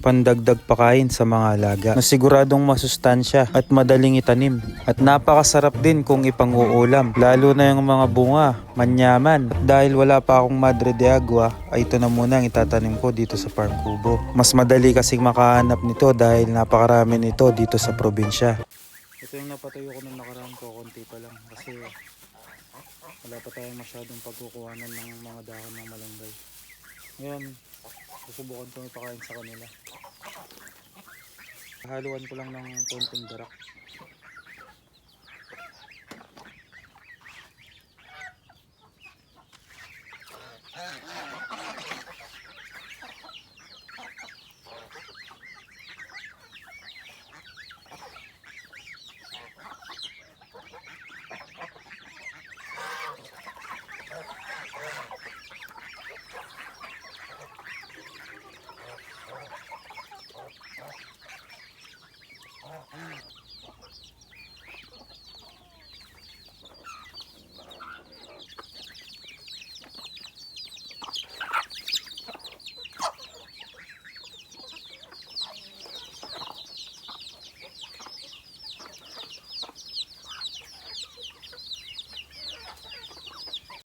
pandagdag pakain sa mga alaga na siguradong masustansya at madaling itanim. At napakasarap din kung ipanguulam, lalo na yung mga bunga, manyaman. Dahil wala pa akong Madre de Agua, ay ito na muna ang itatanim ko dito sa farm kubo. Mas madali kasing makahanap nito dahil napakarami nito dito sa probinsya. Ito yung napatayo ko nung nakaraan ko, konti pa lang kasi wala pa tayong masyadong pagkukuhanan ng mga dahon ng malunggay. Ngayon, susubukan ko ipakain sa kanila. Haluan ko lang ng konting darak.